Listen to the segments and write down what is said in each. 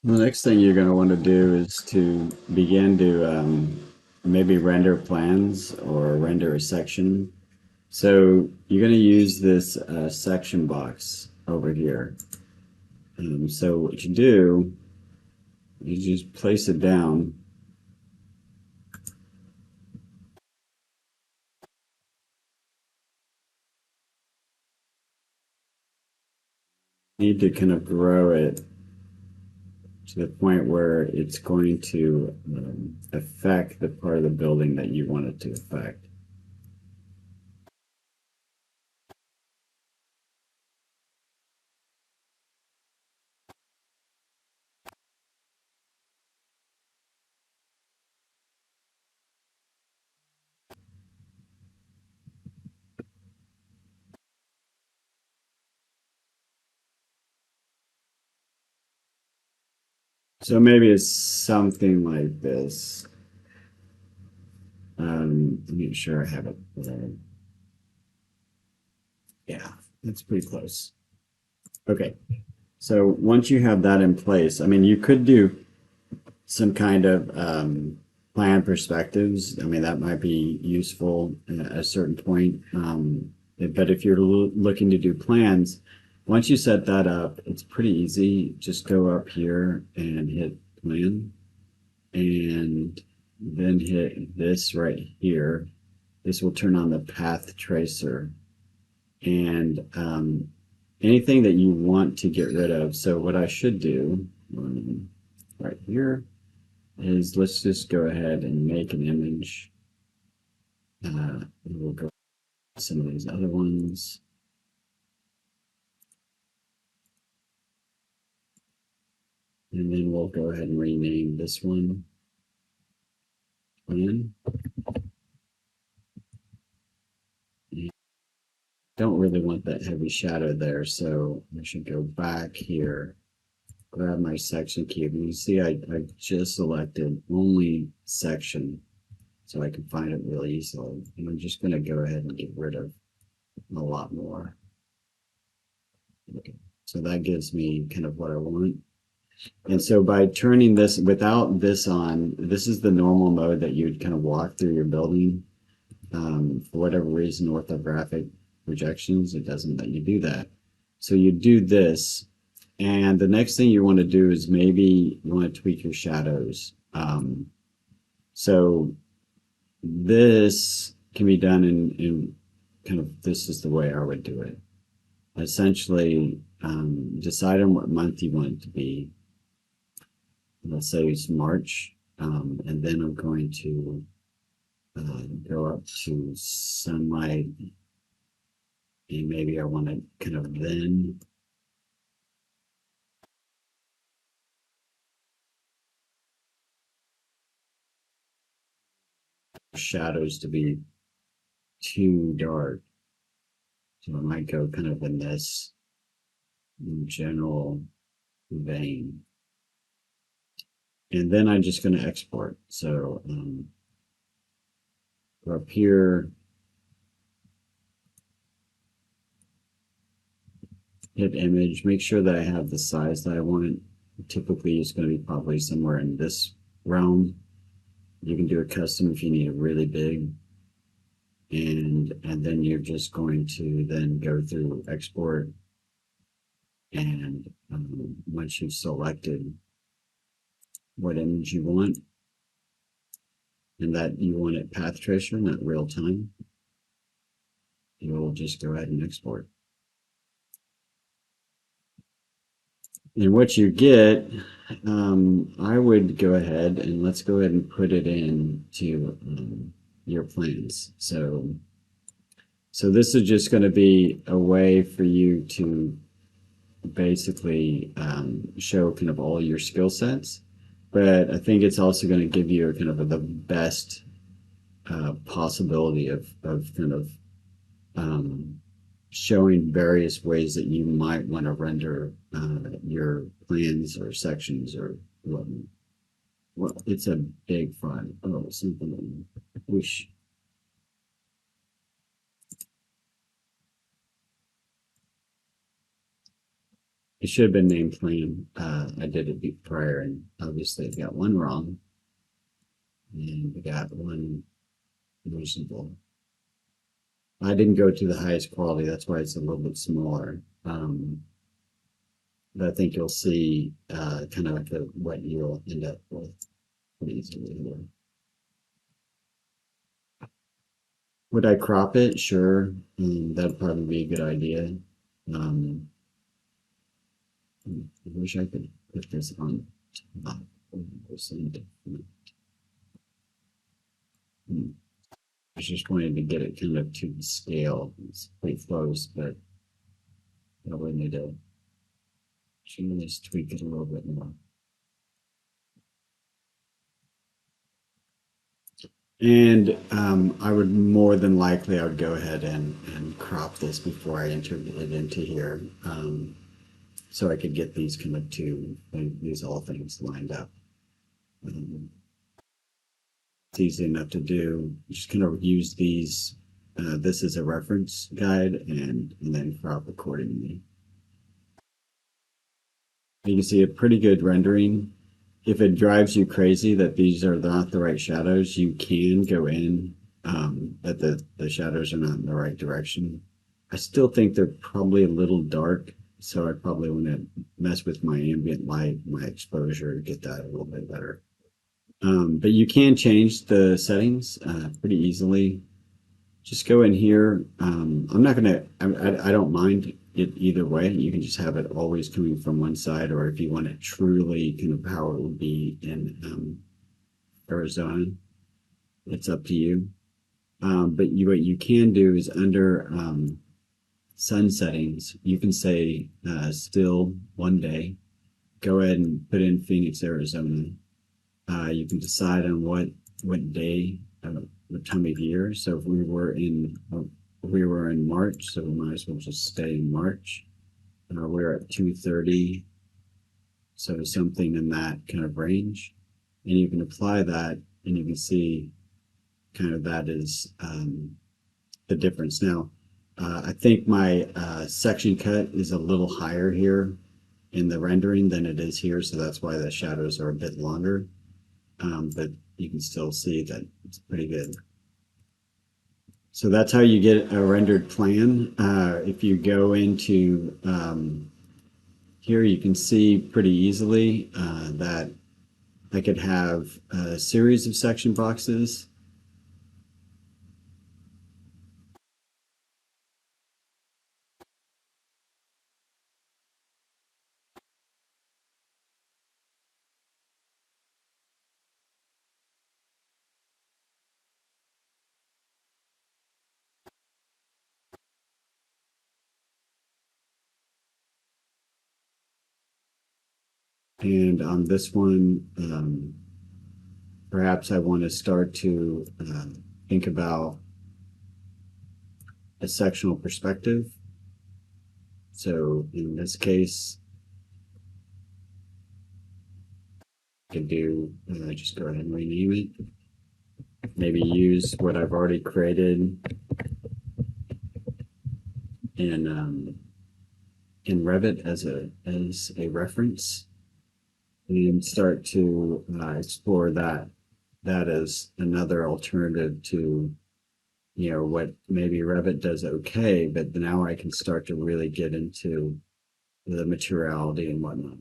The next thing you're going to want to do is to begin to maybe render plans or render a section. So you're going to use this section box over here. So what you do, you just place it down. You need to kind of grow it to the point where it's going to affect the part of the building that you want it to affect. So maybe it's something like this. Make sure I have it. Yeah, that's pretty close. Okay, so once you have that in place, I mean, you could do some kind of plan perspectives. I mean, that might be useful at a certain point. But if you're looking to do plans, once you set that up, it's pretty easy. Just go up here and hit plan and then hit this right here. This will turn on the path tracer and anything that you want to get rid of. So what I should do right here is let's just go ahead and make an image. We'll go some of these other ones. And then we'll go ahead and rename this one plan. Don't really want that heavy shadow there, so I should go back here, grab my section cube, and you see I just selected only section so I can find it really easily. And I'm just going to go ahead and get rid of a lot more. Okay. So that gives me kind of what I want. And so by turning this without this on, this is the normal mode that you'd kind of walk through your building. For whatever reason, orthographic projections, it doesn't let you do that. So you do this, and the next thing you want to do is maybe you want to tweak your shadows. So this can be done in kind of, this is the way I would do it. Essentially, decide on what month you want it to be. Let's say it's March, and then I'm going to go up to sunlight, and maybe I want to kind of then shadows to be too dark. So I might go kind of in this general vein. And then I'm just going to export. So go up here, hit image, make sure that I have the size that I want. Typically, it's going to be probably somewhere in this realm. You can do a custom if you need it really big. And then you're just going to then go through export. And once you've selected what image you want, and that you want it path tracer, not real time, you'll just go ahead and export. And what you get, I would go ahead and let's go ahead and put it into your plans. So this is just going to be a way for you to basically show kind of all your skill sets. But I think it's also going to give you kind of the best possibility of kind of showing various ways that you might want to render your plans or sections or what. Well, it's a big file. Oh, something I wish. it should have been named plan. I did it prior, and obviously I got one wrong, and we got one reasonable. I didn't go to the highest quality, that's why it's a little bit smaller. But I think you'll see kind of like what you'll end up with pretty easily here. Would I crop it? Sure. That'd probably be a good idea. I wish I could put this on top. I was just wanting to get it kind of to scale. It's pretty close, but probably need to just tweak it a little bit more. And I would more than likely, I would go ahead and crop this before I entered it into here. So I could get these kind of these all things lined up. It's easy enough to do. Just kind of use these. This is a reference guide and then crop accordingly. You can see a pretty good rendering. If it drives you crazy that these are not the right shadows, you can go in that the shadows are not in the right direction. I still think they're probably a little dark, so I probably want to mess with my ambient light, my exposure to get that a little bit better. But you can change the settings pretty easily. Just go in here. I'm not gonna. I don't mind it either way. You can just have it always coming from one side, or if you want it truly kind of how it would be in Arizona, it's up to you. But what you can do is under sun settings, you can say still one day. Go ahead and put in Phoenix, Arizona. You can decide on what day, what time of year. So if we were in March, so we might as well just stay in March. We're at 2:30, so something in that kind of range, and you can apply that, and you can see kind of that is the difference. Now, I think my section cut is a little higher here in the rendering than it is here, so that's why the shadows are a bit longer. But you can still see that it's pretty good. So that's how you get a rendered plan. If you go into here, you can see pretty easily that I could have a series of section boxes. And on this one, perhaps I want to start to think about a sectional perspective. So in this case, I could do just go ahead and rename it. Maybe use what I've already created in Revit as a reference, and start to explore that as another alternative to what maybe Revit does okay, but now I can start to really get into the materiality and whatnot.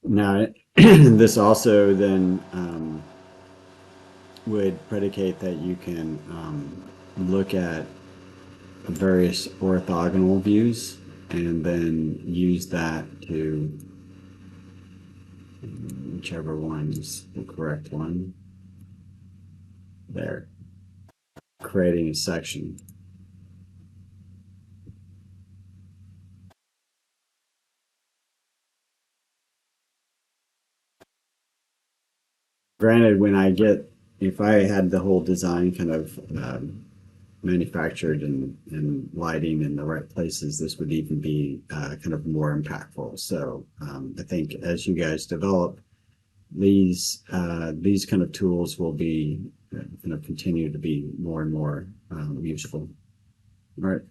Now, this also then would predicate that you can look at various orthogonal views and then use that to whichever one's the correct one. there, creating a section. Granted, if I had the whole design kind of manufactured and lighting in the right places, this would even be kind of more impactful. So I think as you guys develop these kind of tools will be kind of continue to be more and more useful. All right.